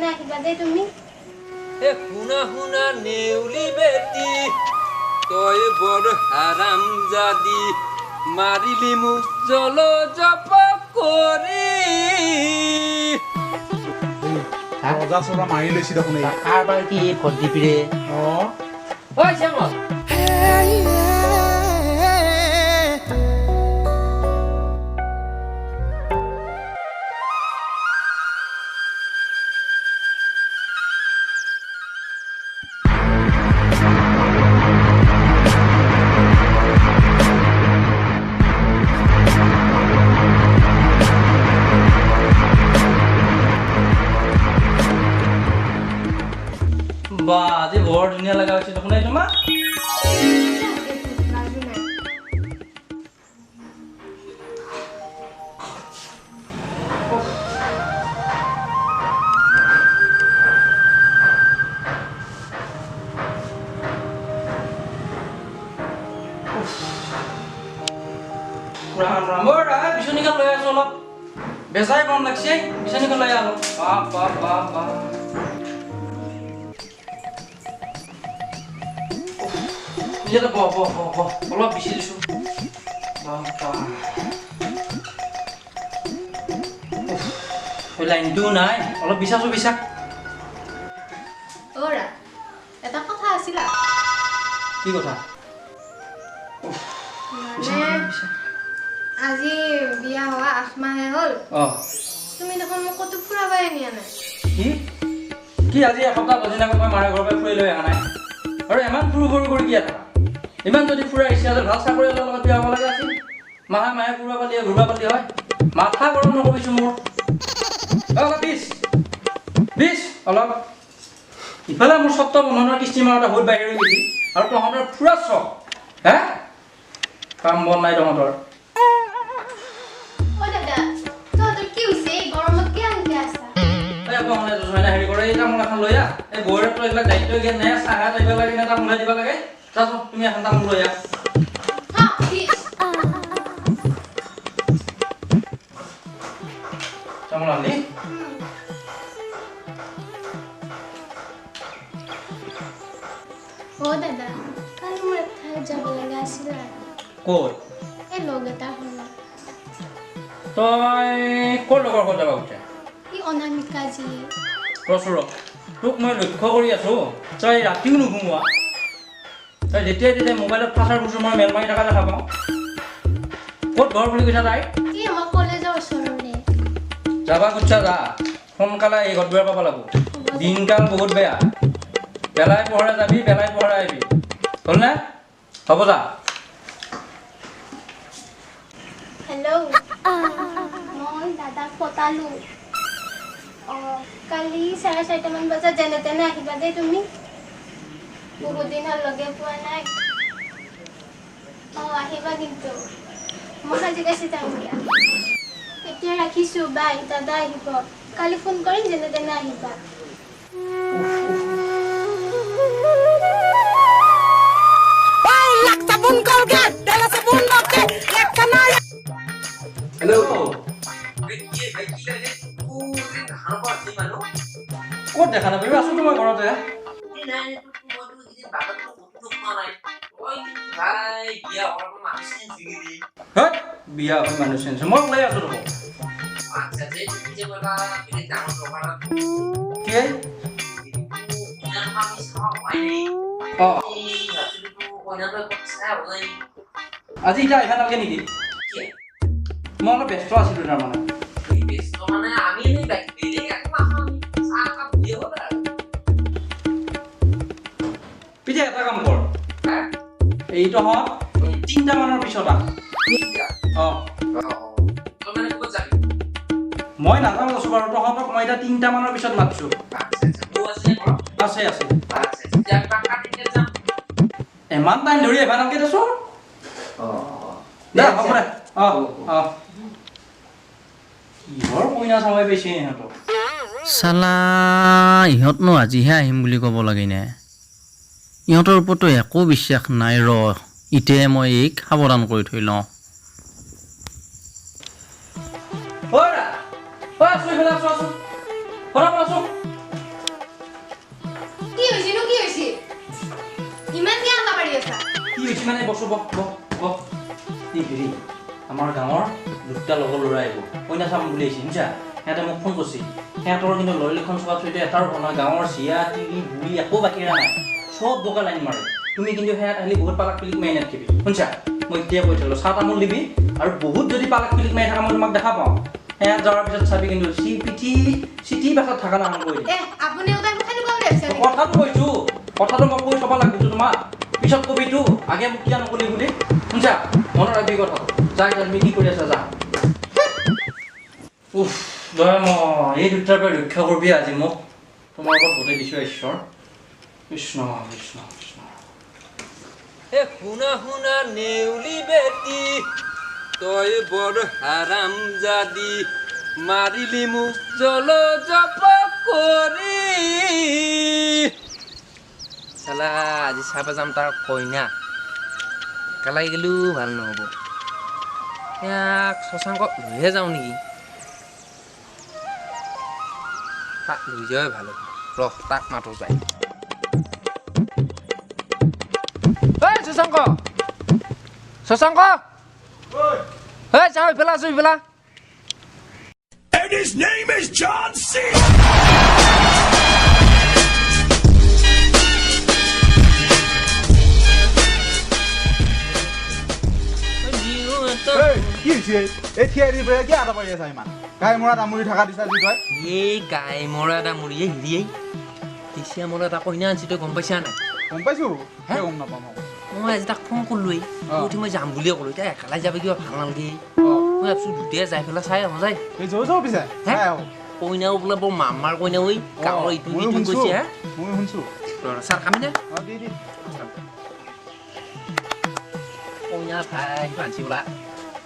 তেনে আহিবা দেই তুমি এ শুনা শুনা নেউলি বেটি তই বৰ হাৰাম জাদি মাৰিলি মোক জল জপ কৰি ৰজা চজা মাৰি লৈছি দেখোন এই কাৰবাৰ কি ভৰ্তি পিৰে ঐ শ্যামল বা আজি বৰ ধুনীয়া লগা হৈছে দেখোন এই তোমাক বিচনীখন লৈ আছো অলপ বেচাই কম লাগছে বিচনীখন লৈ আনো বাপ বাপ বাপ বাপ নিজে অলপ বেছি দিছো লাইনটোও নাই অলপ বিচাৰছো বিচাৰ অৰা এটা কথা আছিলা কি কথা আজি বিয়া হোৱা 8 মাহে হ'ল অঁ তুমি দেখোন মোক ক'তো ফুৰাবাই নিয়া নাই কি কি আজি এসপ্তাহ বজি আগত মই মাৰে ঘৰৰ পৰা ফুৰি লৈ অহা নাই আৰু ইমান ফুৰু ফুৰু কৰি কি এটা ইমান যদি ফুৰাৰ ইচ্ছা আছে ভাল চাকৰি এটাৰ লগত বিয়া হ'ব লাগে আছিল মাহে মাহে ঘূৰা পালি হয় মাথা গৰম নকৰিছোঁ মোৰ অলপ বিছ অলপ ইফালে মোৰ সপ্তাহ বন্ধনৰ কিস্তি মাৰোঁতে বহুত বাহিৰ হৈ গৈছিল আৰু তহঁতৰ ফুৰা চখ হে কাম বন নাই তহঁতৰ অ দাদা তহঁতৰ কি হৈছে এই গৰমত কি আনকে আছা এই আকৌ মানে জোজমাইনা হেৰি কৰে এই তামোল এখন লৈ আহ এই বৌৰেতো এইবিলাক দায়িত্ব জ্ঞান নাই চাহ দিব লাগে নে তামোল দিব লাগে যাচোন তুমি এখন তামোল লৈ আহ হা প্লিজ তামোল আনি অ দাদা কালি মোৰ এঠাইত যাব লগা আছিল ক'ত এই লগ এটা হ'ল তই ক'ৰ লগৰ ঘৰত যাব খুজিছা এই অনামিকাজী ৰচোৰ তোক মই লক্ষ্য কৰি আছোঁ তই ৰাতিও নুঘুমোৱা তই যেতিয়াই তেতিয়াই মোবাইলত ফাঁচাৰ বুজোঁ মই মেল মাৰি থকা দেখা পাওঁ ক'ত ঘৰ বুলি কৈছা তাই এই আমাৰ কলেজৰ ওচৰৰে যাবা খুজিছা যা সোনকালে এই ঘৰ দুৱাৰ পাব লাগিব দিনকাল বহুত বেয়া বেলাই পোহৰে যাবি বেলাই পোহৰে আহিবি হ'লনে হ'ব যা হেল্ল' মই দাদাক পতালোঁ অঁ কালি 4:30মান বজাত যেনে তেনে আহিবা দেই তুমি বহুত দিন হ'ল লগে পোৱা নাই অঁ আহিবা কিন্তু মই সাজি কাছি যাম দিয়া এতিয়া ৰাখিছোঁ বাই দাদা আহিব কালি ফোন কৰিম যেনে তেনে আহিবা ক'ত দেখা নাপাবি আছোঁ তোমাৰ ঘৰতে বিয়া হৈ মানুহ চেঞ্চ মই ওলাই আছোঁ ৰ'ব কি অঁ আজি এতিয়া আহিবা নালাগে নেকি মই অলপ ব্যস্ত আছিলোঁ তাৰমানে পিঠে এটা কাম কৰ এই তহঁত 3টা মানৰ পিছত আহ অঁ মই নাজানো আছোঁ বাৰু তহঁতক মই এতিয়া 3টা মানৰ পিছত মাতিছোঁ আছে ইমান টাইম ধৰি আহিবা নালাগে দেচোন দে হ'ব দে অঁ কিহৰ কইনা চাবাই পাইছে ইহঁতক চালা ইহঁতনো আজিহে আহিম বুলি ক'ব লাগে নে ইহঁতৰ ওপৰতো একো বিশ্বাস নাই ৰ ইতেই মই এইক সাৱধান কৰি থৈ লওঁ আছোঁ হৈছেনো কি হৈছে ইমান কি আলা মাৰি আছা কি হৈছে মানে বসো বহ এই হেৰি আমাৰ গাঁৱৰ দুটা লগৰ ল'ৰা আহিব কইনা চাম বুলি আহিছে শুনিছা সিহঁতে মোক ফোন কৰিছে সিহঁতৰ কিন্তু লয়লিখন চোৱা চৰিতে এটাৰ বনা গাঁৱৰ চিয়া টিভি বুঢ়ী একো বাকী নাই চব বগা লাইন মাৰে তুমি কিন্তু সিহঁত আহিলে বহুত পালাক পিলিক মাৰি নাথাকিবি শুনিছা মই এতিয়া কৈ থলো চাহ তামোল দিবি আৰু বহুত যদি পালাক পিলিক মাৰি থকা মই তোমাক দেখা পাওঁ সিহঁত যোৱাৰ পিছত চাবি কিন্তু চিটি বাছত থকা নাম কৰি এ আপুনি ওটা কথা নুকো দেছে কথাটো কৈছো কথাটো মই কৈ থব লাগিব তোমাক পিছত কবিটো আগে মোক কিয় নকলি বুলি শুনছা মনত ৰাখবি কথাটো যা তুমি কি কৰি আছা যা উফ দয়া মই এই দুটাৰ পৰা ৰক্ষা কৰিবি আজি মোক তোমাৰ ওপৰত গোটেই দিছো ঈশ্বৰ কৃষ্ণ কৃষ্ণ কৃষ্ণ এ শুনা নেউলি বেটি তই বৰ হাৰাম জাদি মাৰিলি মোক জল জপ কৰি চালা আজি চাব যাম তাৰ কইনা কালাই গেলেও ভাল নহ'ব ইয়াক শশাংক লৈহে যাওঁ নেকি তাক লৈ যোৱাই ভাল হ'ব ৰহ তাক মাতো যায় ঐ শশাংক শশাংক ঐ যাওঁ ইফালে আছো ইফালে And his name is John C. কি হৈছে এই থিয়াই দি পেলাই কি আটা পাৰি আছা ইমান গাই মৰা তামুৰি থকা দিছা যি তই এই গাই মৰা এটা মৰিয়ে হেৰিয়ে তিচিয়া মৰা এটা কইনা আনিছে তই গম পাইছা নাই গম পাইছো সেই গম নাপাম মই আজি তাক ফোন কৰিলোৱেই উঠি মই যাম বুলিয়ে ক'লো এতিয়া একেলাই যাবি কিবা ভাল নালাগে মই ভাবিছো দুটাই যাই পেলাই চাই আহোঁ যায় এই যৌ পিছে চাই আহো কইনাও বোলে বৰ মামাৰ কইনা ঐ গাঁৱৰ ইটো ময়ো সিটো শুনছো কৈছে হে ময়ো শুনছো চাৰ খামিনে দি কইনা ভাই ভাঞ্চি বোলা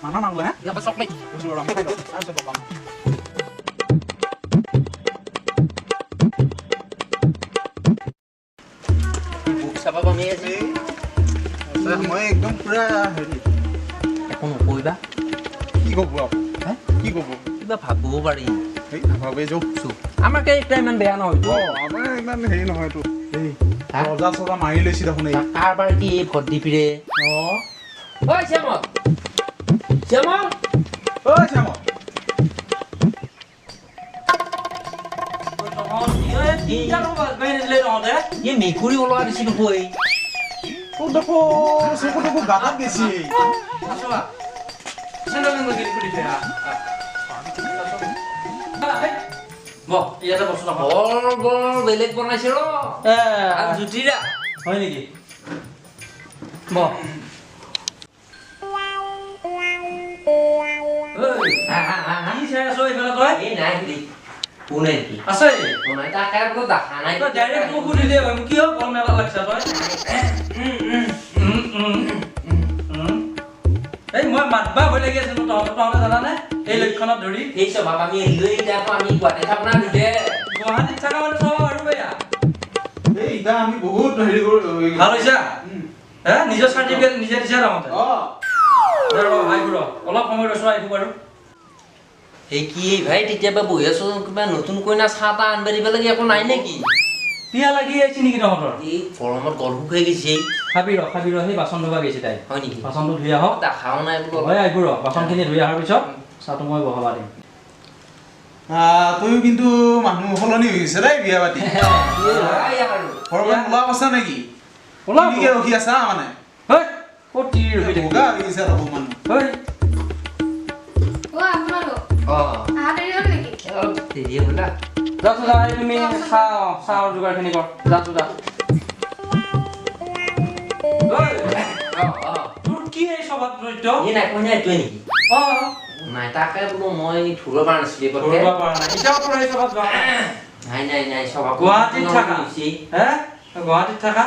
মানুহ নাগলে হে ইয়াৰ পৰা চকলেট কৈছো ৰ'বা মই খাই লওঁ তাৰপিছত পাম বুক চাবা পামি আজি মই একদম পুৰা হেৰি একো নকৰিবা কি ক'ব হে কি ক'ব কিবা ভাবিব পাৰি এই নাভাবে যৌ আমাৰ কেৰেক্টাৰ ইমান বেয়া নহয়তো আমাৰ ইমান হেৰি নহয়তো এই ৰজা চজা মাৰি লৈছি দেখোন এই কাৰবাৰ কি এই ভট দি ফিৰে অঁ ঐ শ্যামল শ্যামল ঐ শ্যামল এই মেকুৰী ওলোৱা দিছিলো কৈ তোৰ দেখো চকু টকু গাঁত গেছি বৰ বৰ বেলেগ বনাইছে ৰ আৰু জুতিৰা হয় নেকি এই নাই হেৰি কোনে নেকি আছে বনাই তাকে বোলো দেখা নাই তই ডাইৰেক্ট মোক সুধিলে হয় মোক কিয় কল মেলা লাগছা তই এই মই মাতবা ভয় লাগি আছিলো তহঁতে জানানে এই লক্ষণত ধৰি এই স্বভাৱ আমি এৰিলো এতিয়া আকৌ আমি গুৱাহাটীত আপোনাৰ দুটে গুৱাহাটীত থকা মানে চব আৰু বেয়া এই ইটা আমি বহুত হেৰি কৰোঁ ভাল হৈছা হে নিজৰ চাৰ্টিফিকেট নিজে দিছা তহঁতে অলপ সময় ৰচোৱা আহিব বাৰু এই কি ভাই তেতিয়াবা বহি আছো কিবা নতুন কইনা চাহ তাহ আনবা দিব লাগে একো নাই নেকি পিয়া লাগি আহিছে নেকি তহঁতৰ এই গৰমত গল শুকাই গৈছে খাবি ৰ সেই বাচন ধুবা গৈছে তাই হয় নেকি বাচনটো ধুই আহক দেখাও নাই বোলো হয় আহিব ৰ বাচনখিনি ধুই অহাৰ পিছত চাহটো মই বহাবা দিম তইও কিন্তু মানুহ সলনি হৈ গৈছে দেই বিয়া পাতি ঘৰৰ পৰা ওলাব আছা নেকি ওলাব ওলাবকে ৰখি আছা মানে হয় ক'ত তিৰি ৰখি থাকিবি বগা হৈ গৈছে ৰখো মানুহ হয় ও আপোনালোক অ আহা দেৰি হ'ল নেকি অলপ দেৰিয়ে হ'লা যাচোন যা তুমি চাহৰ যোগাৰখিনি কৰ যাচোন যা তোৰ কি এই স্বভাৱ চৰিত্ৰ এই নাই কইনা এইটোৱে নেকি নাই তাকে বোলো মই ধৰিব পৰা নাছিলো ধৰিব পৰা নাই এতিয়াও তোৰ এই স্বভাৱ যোৱা নাই নাই স্বভাৱ গুৱাহাটীত থাকা হে গুৱাহাটীত থাকা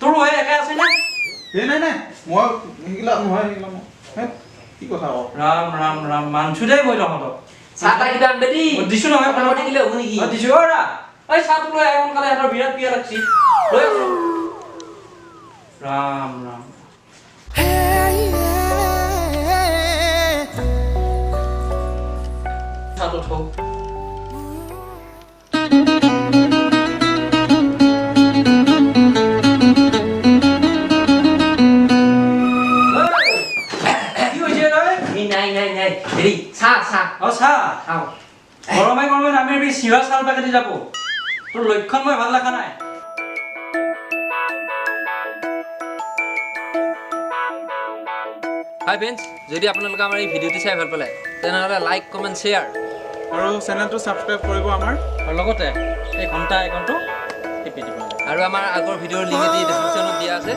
তোৰ হৈ একে আছে নে এই নাই মই সেইগিলা নহয় সেইগিলা মই কি কথা কওঁ ৰাম ৰাম ৰাম মানছো দেই মই তহঁতক চাহ তাহ কিবা আনবে দি দিছো নহয় কথা থাকিলে হ'ব নেকি দিছো ৰা এই চাহটো লৈ আহ সোনকালে সিহঁতৰ বিৰাট পিয়া লাগছি লৈ আছো ৰাম ৰাম চাহটো থৌ চা গৰমে গৰমে নামি আমি চিৰা চাউল পেকেট যাব তোৰ লক্ষণ মই ভাল লগা নাই হাই ফ্ৰেণ্ডছ যদি আপোনালোকে আমাৰ এই ভিডিঅ'টো চাই ভাল পালে তেনেহ'লে লাইক কমেণ্ট শ্বেয়াৰ আৰু চেনেলটো ছাবস্ক্ৰাইব কৰিব আমাৰ আৰু লগতে এই ঘণ্টা আইকনটো টিপি দিব আৰু আমাৰ আগৰ ভিডিঅ'ৰ লিংক এটি ডেছক্ৰিপশ্যনত দিয়া আছে